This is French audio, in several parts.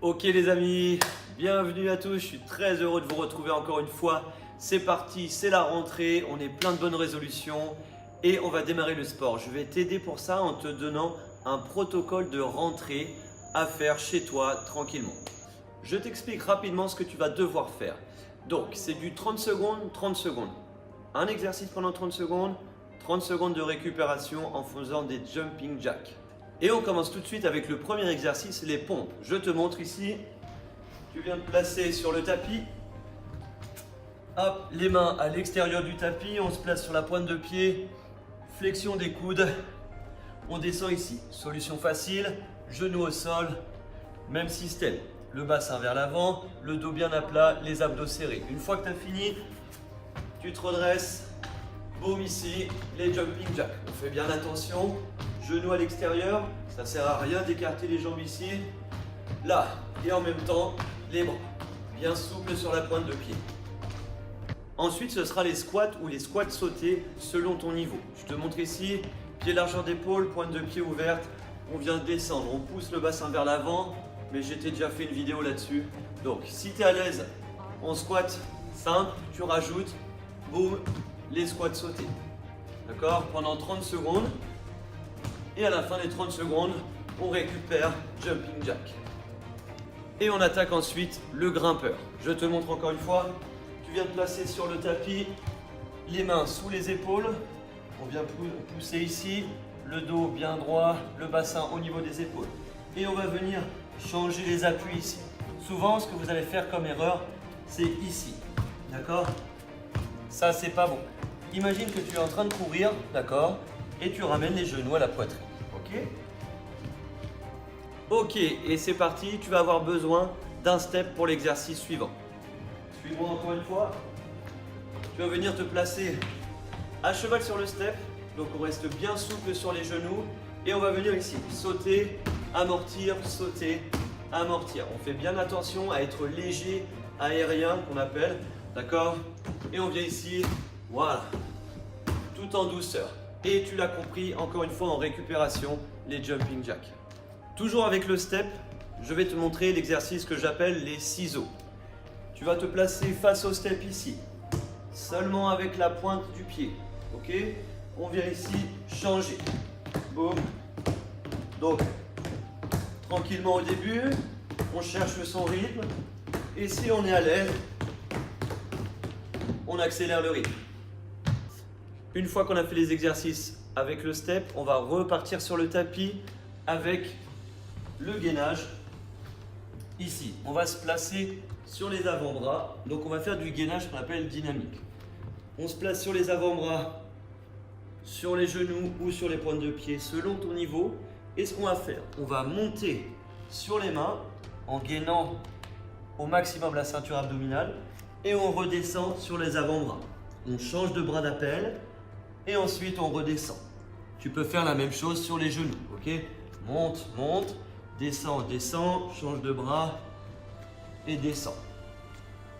Ok les amis, bienvenue à tous, je suis très heureux de vous retrouver encore une fois. C'est parti, c'est la rentrée, on est plein de bonnes résolutions et on va démarrer le sport. Je vais t'aider pour ça en te donnant un protocole de rentrée à faire chez toi tranquillement. Je t'explique rapidement ce que tu vas devoir faire. Donc c'est du 30 secondes, 30 secondes. Un exercice pendant 30 secondes de récupération en faisant des jumping jacks. Et on commence tout de suite avec le premier exercice, les pompes. Je te montre ici, tu viens te placer sur le tapis. Hop, les mains à l'extérieur du tapis, on se place sur la pointe de pied, flexion des coudes. On descend ici, solution facile, genoux au sol, même système. Le bassin vers l'avant, le dos bien à plat, les abdos serrés. Une fois que tu as fini, tu te redresses, boum ici, les jumping jacks. On fait bien attention, genoux à l'extérieur, ça ne sert à rien d'écarter les jambes ici. Là, et en même temps, les bras, bien souples sur la pointe de pied. Ensuite, ce sera les squats ou les squats sautés selon ton niveau. Je te montre ici, pied largeur d'épaule, pointe de pied ouverte. On vient descendre, on pousse le bassin vers l'avant, mais j'ai déjà fait une vidéo là-dessus. Donc, si tu es à l'aise en squat simple, tu rajoutes, boum, les squats sautés. D'accord? Pendant 30 secondes. Et à la fin des 30 secondes, on récupère jumping jack. Et on attaque ensuite le grimpeur. Je te montre encore une fois. Tu viens te placer sur le tapis, les mains sous les épaules. On vient pousser ici, le dos bien droit, le bassin au niveau des épaules. Et on va venir changer les appuis ici. Souvent, ce que vous allez faire comme erreur, c'est ici. D'accord? Ça, c'est pas bon. Imagine que tu es en train de courir, d'accord? Et tu ramènes les genoux à la poitrine. Ok? Ok, et c'est parti. Tu vas avoir besoin d'un step pour l'exercice suivant. Suis-moi encore une fois. Tu vas venir te placer à cheval sur le step. Donc on reste bien souple sur les genoux. Et on va venir ici, sauter, amortir, sauter, amortir. On fait bien attention à être léger, aérien qu'on appelle. D'accord? Et on vient ici, voilà, tout en douceur. Et tu l'as compris, encore une fois en récupération, les jumping jacks. Toujours avec le step, je vais te montrer l'exercice que j'appelle les ciseaux. Tu vas te placer face au step ici, seulement avec la pointe du pied. Ok? On vient ici changer. Boum. Donc, tranquillement au début, on cherche son rythme. Et si on est à l'aise, on accélère le rythme. Une fois qu'on a fait les exercices avec le step, on va repartir sur le tapis avec le gainage. Ici, on va se placer sur les avant-bras. Donc on va faire du gainage qu'on appelle dynamique. On se place sur les avant-bras, sur les genoux ou sur les pointes de pied selon ton niveau. Et ce qu'on va faire, on va monter sur les mains en gainant au maximum la ceinture abdominale et on redescend sur les avant-bras. On change de bras d'appel et ensuite on redescend. Tu peux faire la même chose sur les genoux, ok? Monte, monte, descend, descend, change de bras et descend.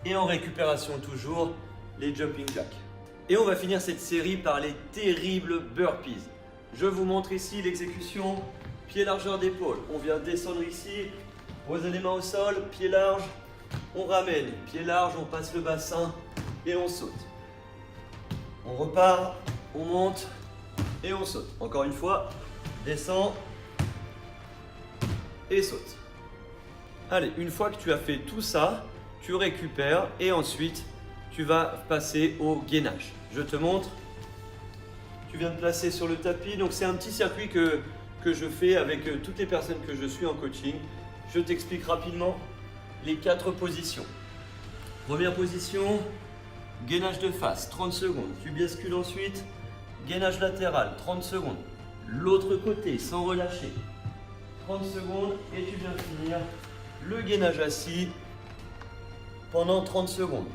Et en récupération toujours, les jumping jacks. Et on va finir cette série par les terribles burpees. Je vous montre ici l'exécution, pied largeur d'épaule. On vient descendre ici, poser les mains au sol, pied large. On ramène, pied large, on passe le bassin et on saute. On repart, on monte et on saute. Encore une fois, descend et saute. Allez, une fois que tu as fait tout ça, tu récupères et ensuite tu vas passer au gainage. Je te montre. Tu viens te placer sur le tapis. Donc c'est un petit circuit que je fais avec toutes les personnes que je suis en coaching. Je t'explique rapidement les 4 positions. Première position, gainage de face, 30 secondes. Tu bascules ensuite, gainage latéral, 30 secondes. L'autre côté, sans relâcher. 30 secondes et tu viens finir le gainage assis pendant 30 secondes.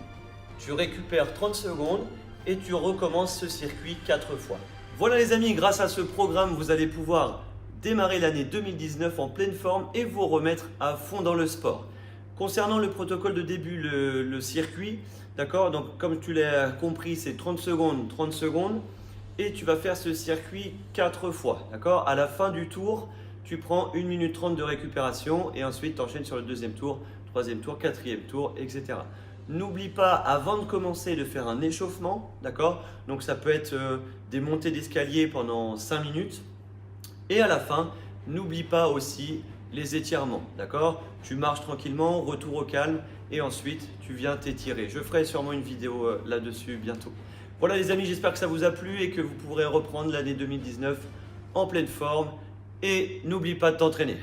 Tu récupères 30 secondes et tu recommences ce circuit 4 fois. Voilà les amis, grâce à ce programme, vous allez pouvoir démarrer l'année 2019 en pleine forme et vous remettre à fond dans le sport. Concernant le protocole de début, le circuit, d'accord, donc comme tu l'as compris, c'est 30 secondes et tu vas faire ce circuit 4 fois, d'accord. À la fin du tour, tu prends 1 minute 30 de récupération et ensuite tu enchaînes sur le deuxième tour, troisième tour, quatrième tour, etc. N'oublie pas avant de commencer de faire un échauffement, d'accord? Donc ça peut être des montées d'escalier pendant 5 minutes. Et à la fin, n'oublie pas aussi les étirements, d'accord? Tu marches tranquillement, retour au calme et ensuite tu viens t'étirer. Je ferai sûrement une vidéo là-dessus bientôt. Voilà les amis, j'espère que ça vous a plu et que vous pourrez reprendre l'année 2019 en pleine forme. Et n'oublie pas de t'entraîner.